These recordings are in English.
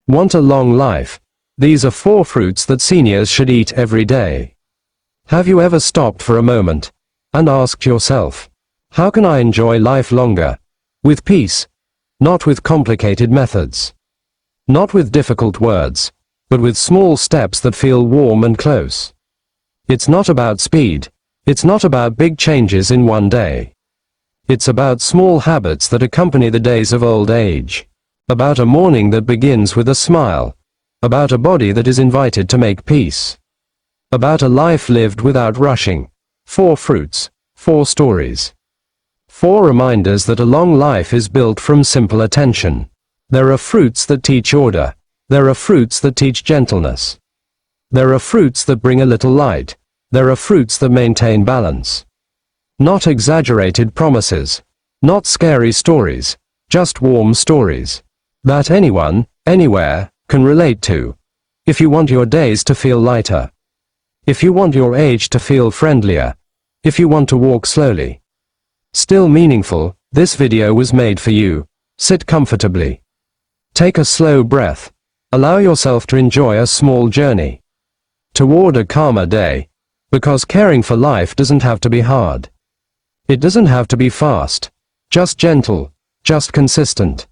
Want a long life? These are 4 fruits that seniors should eat every day. Have you ever stopped for a moment and asked yourself, how can I enjoy life longer? With peace, not with complicated methods, not with difficult words, but with small steps that feel warm and close. It's not about speed. It's not about big changes in one day. It's about small habits that accompany the days of old age. About a morning that begins with a smile. About a body that is invited to make peace. About a life lived without rushing. 4 fruits, 4 stories. 4 reminders that a long life is built from simple attention. There are fruits that teach order. There are fruits that teach gentleness. There are fruits that bring a little light. There are fruits that maintain balance. Not exaggerated promises. Not scary stories. Just warm stories that anyone, anywhere, can relate to. If you want your days to feel lighter. If you want your age to feel friendlier. If you want to walk slowly. Still meaningful, this video was made for you. Sit comfortably. Take a slow breath. Allow yourself to enjoy a small journey toward a calmer day. Because caring for life doesn't have to be hard. It doesn't have to be fast. Just gentle. Just consistent.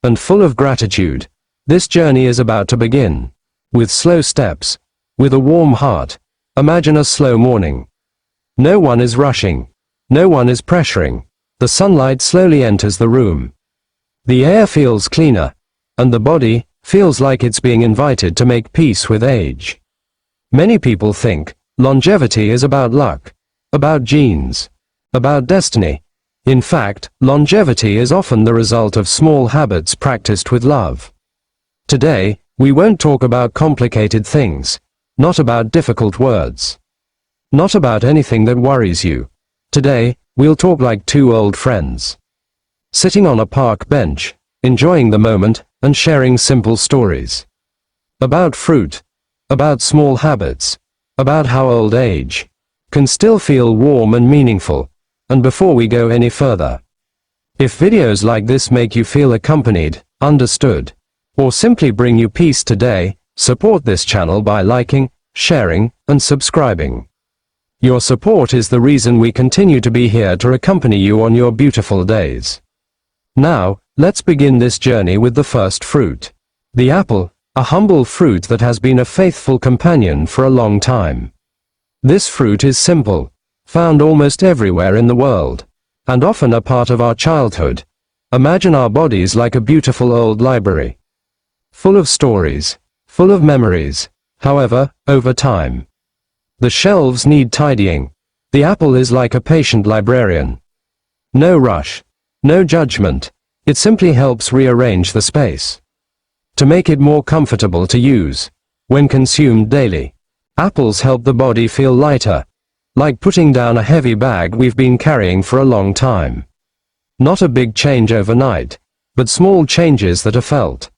And full of gratitude. This journey is about to begin. With slow steps. With a warm heart. Imagine a slow morning. No one is rushing. No one is pressuring. The sunlight slowly enters the room. The air feels cleaner. And the body feels like it's being invited to make peace with age. Many people think longevity is about luck. About genes. About destiny. In fact, longevity is often the result of small habits practiced with love. Today, we won't talk about complicated things. Not about difficult words. Not about anything that worries you. Today, we'll talk like 2 old friends. Sitting on a park bench, enjoying the moment, and sharing simple stories. About fruit. About small habits. About how old age can still feel warm and meaningful. And before we go any further, if videos like this make you feel accompanied, understood, or simply bring you peace today, support this channel by liking, sharing, and subscribing. Your support is the reason we continue to be here to accompany you on your beautiful days. Now, let's begin this journey with the first fruit. The apple, a humble fruit that has been a faithful companion for a long time. This fruit is simple, found almost everywhere in the world, and often a part of our childhood. Imagine our bodies like a beautiful old library. Full of stories, full of memories. However, over time, the shelves need tidying. The apple is like a patient librarian. No rush, no judgment. It simply helps rearrange the space to make it more comfortable to use. When consumed daily, apples help the body feel lighter, like putting down a heavy bag we've been carrying for a long time. Not a big change overnight, but small changes that are felt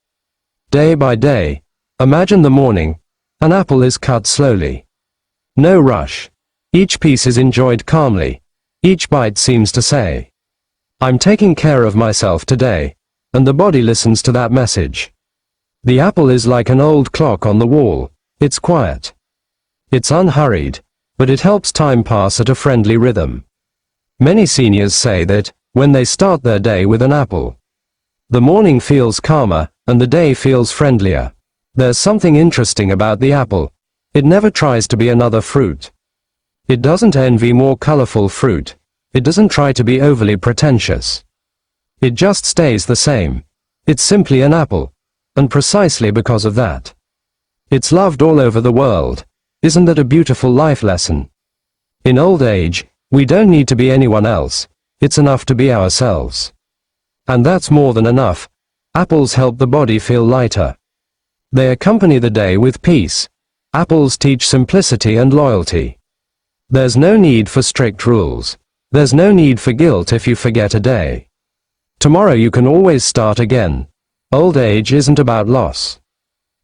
day by day. Imagine the morning. An apple is cut slowly. No rush. Each piece is enjoyed calmly. Each bite seems to say, I'm taking care of myself today, and the body listens to that message. The apple is like an old clock on the wall. It's quiet. It's unhurried, but it helps time pass at a friendly rhythm. Many seniors say that, when they start their day with an apple, the morning feels calmer, and the day feels friendlier. There's something interesting about the apple. It never tries to be another fruit. It doesn't envy more colorful fruit. It doesn't try to be overly pretentious. It just stays the same. It's simply an apple. And precisely because of that, it's loved all over the world. Isn't that a beautiful life lesson? In old age, we don't need to be anyone else. It's enough to be ourselves. And that's more than enough. Apples help the body feel lighter. They accompany the day with peace. Apples teach simplicity and loyalty. There's no need for strict rules. There's no need for guilt if you forget a day. Tomorrow you can always start again. Old age isn't about loss.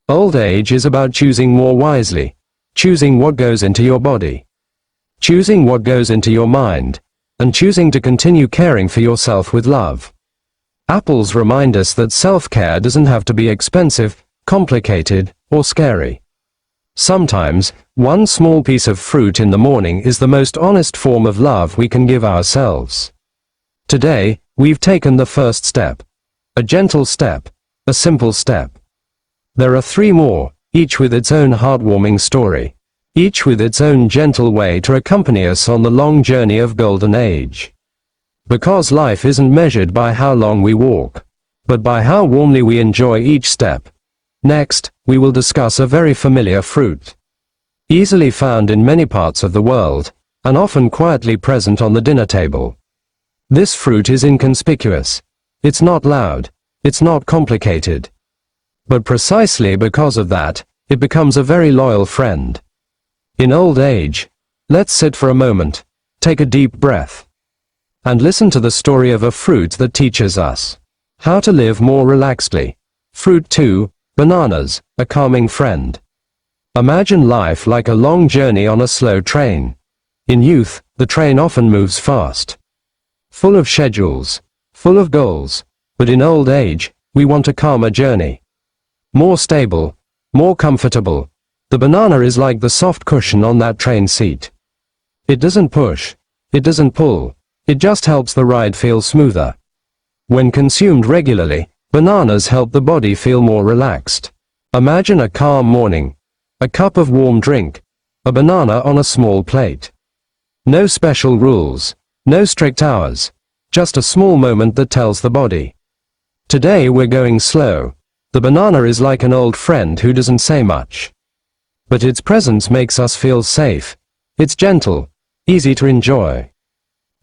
Old age is about choosing more wisely. Choosing what goes into your body. Choosing what goes into your mind. And choosing to continue caring for yourself with love. Apples remind us that self-care doesn't have to be expensive, complicated, or scary. Sometimes, one small piece of fruit in the morning is the most honest form of love we can give ourselves. Today, we've taken the first step. A gentle step. A simple step. There are 3 more, each with its own heartwarming story. Each with its own gentle way to accompany us on the long journey of golden age. Because life isn't measured by how long we walk, but by how warmly we enjoy each step. Next, we will discuss a very familiar fruit. Easily found in many parts of the world, and often quietly present on the dinner table. This fruit is inconspicuous. It's not loud. It's not complicated. But precisely because of that, it becomes a very loyal friend. In old age, let's sit for a moment, take a deep breath, and listen to the story of a fruit that teaches us how to live more relaxedly. Fruit 2, bananas, a calming friend. Imagine life like a long journey on a slow train. In youth, the train often moves fast, full of schedules, full of goals, but in old age, we want a calmer journey. More stable, more comfortable. The banana is like the soft cushion on that train seat. It doesn't push, it doesn't pull, it just helps the ride feel smoother. When consumed regularly, bananas help the body feel more relaxed. Imagine a calm morning, a cup of warm drink, a banana on a small plate. No special rules, no strict hours, just a small moment that tells the body. Today we're going slow. The banana is like an old friend who doesn't say much. But its presence makes us feel safe. It's gentle, easy to enjoy.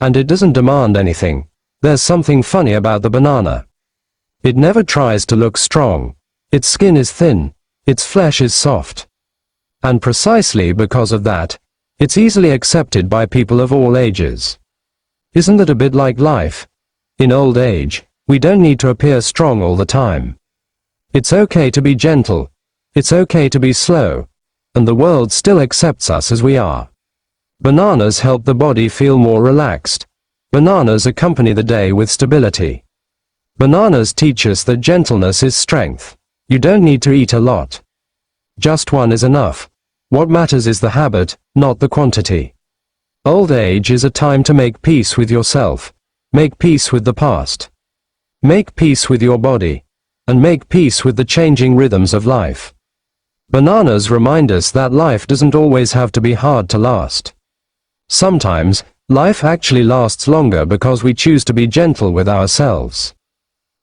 And it doesn't demand anything. There's something funny about the banana. It never tries to look strong. Its skin is thin. Its flesh is soft. And precisely because of that, it's easily accepted by people of all ages. Isn't that a bit like life? In old age, we don't need to appear strong all the time. It's okay to be gentle. It's okay to be slow. And the world still accepts us as we are. Bananas help the body feel more relaxed. Bananas accompany the day with stability. Bananas teach us that gentleness is strength. You don't need to eat a lot. Just one is enough. What matters is the habit, not the quantity. Old age is a time to make peace with yourself. Make peace with the past. Make peace with your body. And make peace with the changing rhythms of life. Bananas remind us that life doesn't always have to be hard to last. Sometimes, life actually lasts longer because we choose to be gentle with ourselves.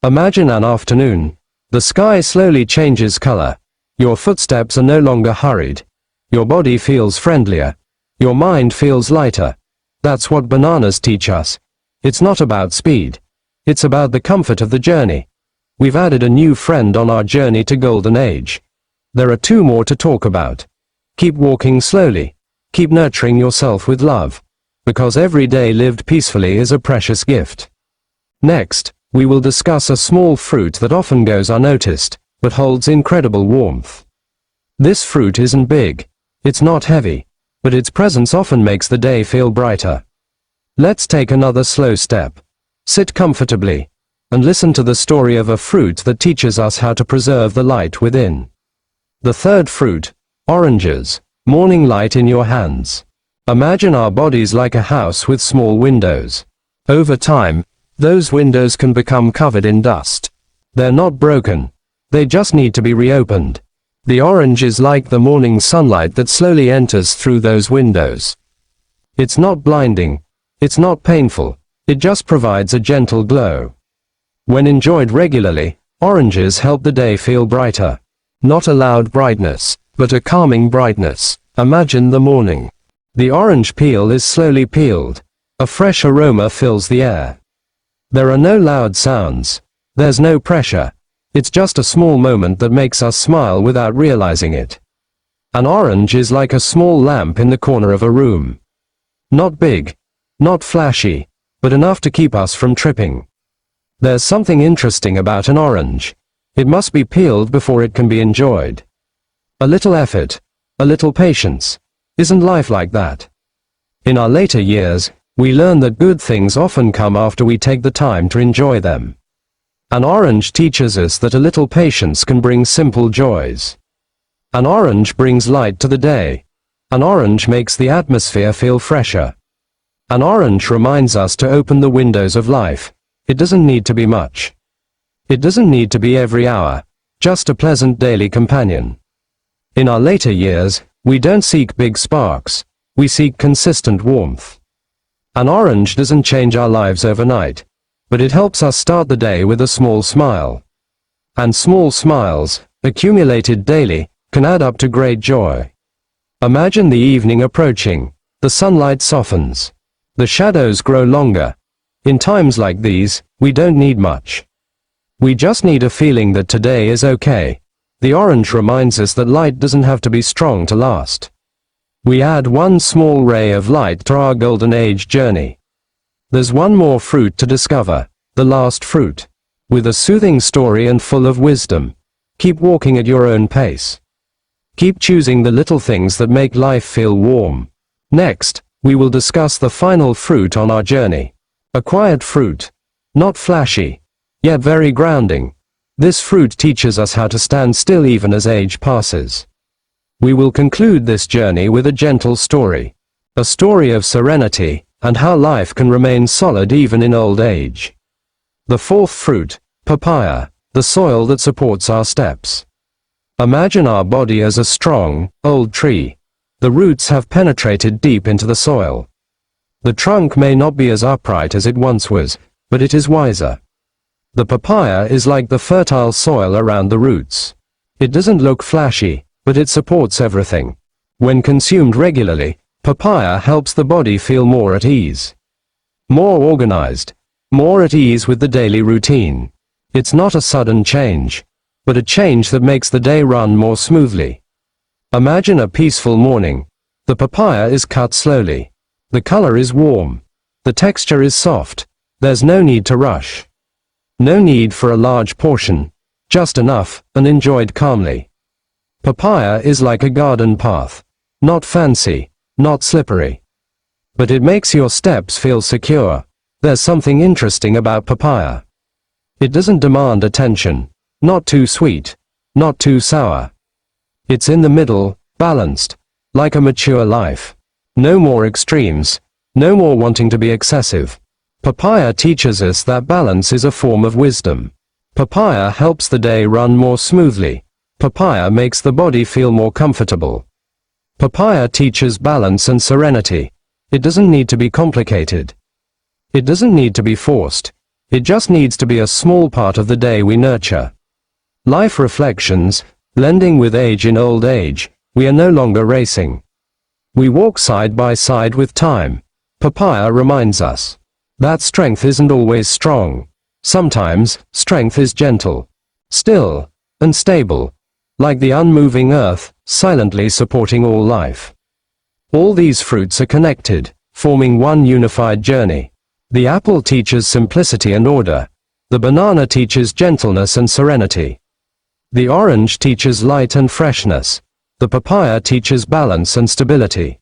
Imagine an afternoon. The sky slowly changes color. Your footsteps are no longer hurried. Your body feels friendlier. Your mind feels lighter. That's what bananas teach us. It's not about speed. It's about the comfort of the journey. We've added a new friend on our journey to golden age. There are 2 more to talk about. Keep walking slowly. Keep nurturing yourself with love. Because every day lived peacefully is a precious gift. Next, we will discuss a small fruit that often goes unnoticed, but holds incredible warmth. This fruit isn't big. It's not heavy. But its presence often makes the day feel brighter. Let's take another slow step. Sit comfortably. And listen to the story of a fruit that teaches us how to preserve the light within. The third fruit, oranges, morning light in your hands. Imagine our bodies like a house with small windows. Over time, those windows can become covered in dust. They're not broken. They just need to be reopened. The orange is like the morning sunlight that slowly enters through those windows. It's not blinding. It's not painful. It just provides a gentle glow. When enjoyed regularly, oranges help the day feel brighter. Not a loud brightness, but a calming brightness. Imagine the morning. The orange peel is slowly peeled. A fresh aroma fills the air. There are no loud sounds. There's no pressure. It's just a small moment that makes us smile without realizing it. An orange is like a small lamp in the corner of a room. Not big, not flashy, but enough to keep us from tripping. There's something interesting about an orange. It must be peeled before it can be enjoyed. A little effort, a little patience. Isn't life like that? In our later years, we learn that good things often come after we take the time to enjoy them. An orange teaches us that a little patience can bring simple joys. An orange brings light to the day. An orange makes the atmosphere feel fresher. An orange reminds us to open the windows of life. It doesn't need to be much. It doesn't need to be every hour, just a pleasant daily companion. In our later years, we don't seek big sparks, we seek consistent warmth. An orange doesn't change our lives overnight, but it helps us start the day with a small smile. And small smiles, accumulated daily, can add up to great joy. Imagine the evening approaching, the sunlight softens, the shadows grow longer. In times like these, we don't need much. We just need a feeling that today is okay. The orange reminds us that light doesn't have to be strong to last. We add one small ray of light to our golden age journey. There's one more fruit to discover, the last fruit. With a soothing story and full of wisdom. Keep walking at your own pace. Keep choosing the little things that make life feel warm. Next, we will discuss the final fruit on our journey. A quiet fruit. Not flashy, yet very grounding. This fruit teaches us how to stand still even as age passes. We will conclude this journey with a gentle story. A story of serenity, and how life can remain solid even in old age. The fourth fruit, papaya, the soil that supports our steps. Imagine our body as a strong, old tree. The roots have penetrated deep into the soil. The trunk may not be as upright as it once was, but it is wiser. The papaya is like the fertile soil around the roots. It doesn't look flashy, but it supports everything. When consumed regularly, papaya helps the body feel more at ease. More organized, more at ease with the daily routine. It's not a sudden change, but a change that makes the day run more smoothly. Imagine a peaceful morning. The papaya is cut slowly. The color is warm. The texture is soft. There's no need to rush. No need for a large portion. Just enough, and enjoyed calmly. Papaya is like a garden path. Not fancy, not slippery. But it makes your steps feel secure. There's something interesting about papaya. It doesn't demand attention. Not too sweet. Not too sour. It's in the middle, balanced. Like a mature life. No more extremes. No more wanting to be excessive. Papaya teaches us that balance is a form of wisdom. Papaya helps the day run more smoothly. Papaya makes the body feel more comfortable. Papaya teaches balance and serenity. It doesn't need to be complicated. It doesn't need to be forced. It just needs to be a small part of the day we nurture. Life reflections, blending with age in old age, we are no longer racing. We walk side by side with time. Papaya reminds us that strength isn't always strong. Sometimes, strength is gentle, still, and stable, like the unmoving earth, silently supporting all life. All these fruits are connected, forming one unified journey. The apple teaches simplicity and order. The banana teaches gentleness and serenity. The orange teaches light and freshness. The papaya teaches balance and stability.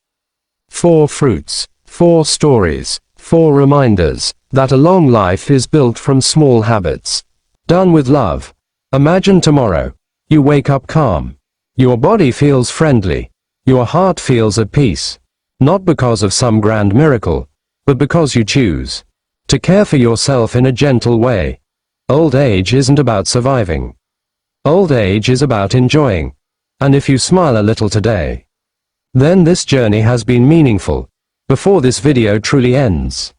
4 fruits, 4 stories, 4 reminders that a long life is built from small habits. Done with love. Imagine tomorrow. You wake up calm. Your body feels friendly. Your heart feels at peace. Not because of some grand miracle, but because you choose to care for yourself in a gentle way. Old age isn't about surviving. Old age is about enjoying. And if you smile a little today, then this journey has been meaningful. Before this video truly ends,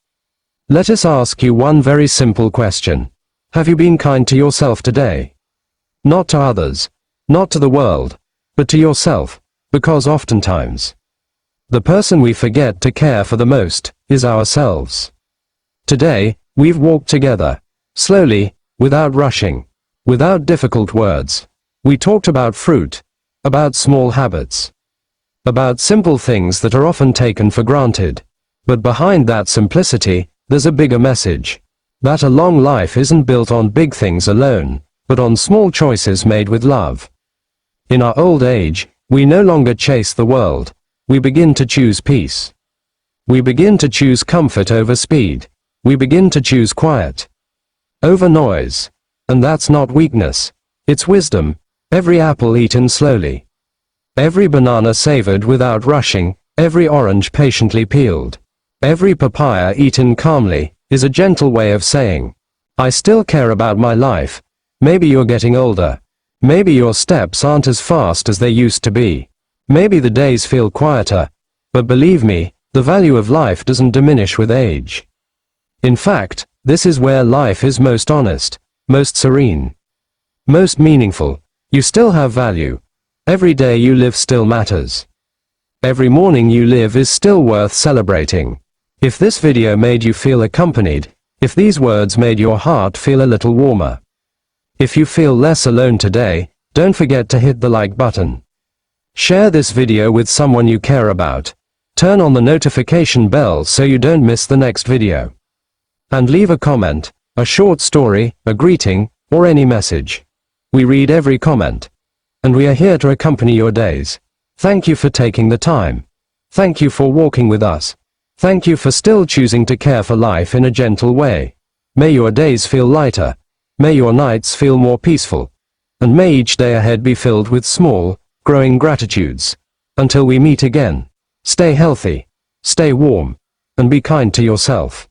let us ask you one very simple question. Have you been kind to yourself today? Not to others, not to the world, but to yourself, because oftentimes, the person we forget to care for the most is ourselves. Today, we've walked together, slowly, without rushing, without difficult words. We talked about fruit, about small habits, about simple things that are often taken for granted. But behind that simplicity, there's a bigger message. That a long life isn't built on big things alone, but on small choices made with love. In our old age, we no longer chase the world. We begin to choose peace. We begin to choose comfort over speed. We begin to choose quiet over noise. And that's not weakness. It's wisdom. Every apple eaten slowly. Every banana savored without rushing, every orange patiently peeled. Every papaya eaten calmly, is a gentle way of saying, I still care about my life. Maybe you're getting older. Maybe your steps aren't as fast as they used to be. Maybe the days feel quieter. But believe me, the value of life doesn't diminish with age. In fact, this is where life is most honest, most serene, most meaningful. You still have value. Every day you live still matters. Every morning you live is still worth celebrating. If this video made you feel accompanied, if these words made your heart feel a little warmer, if you feel less alone today, don't forget to hit the like button. Share this video with someone you care about. Turn on the notification bell so you don't miss the next video. And leave a comment, a short story, a greeting, or any message. We read every comment. And we are here to accompany your days. Thank you for taking the time. Thank you for walking with us. Thank you for still choosing to care for life in a gentle way. May your days feel lighter. May your nights feel more peaceful. And may each day ahead be filled with small, growing gratitudes. Until we meet again, stay healthy, stay warm, and be kind to yourself.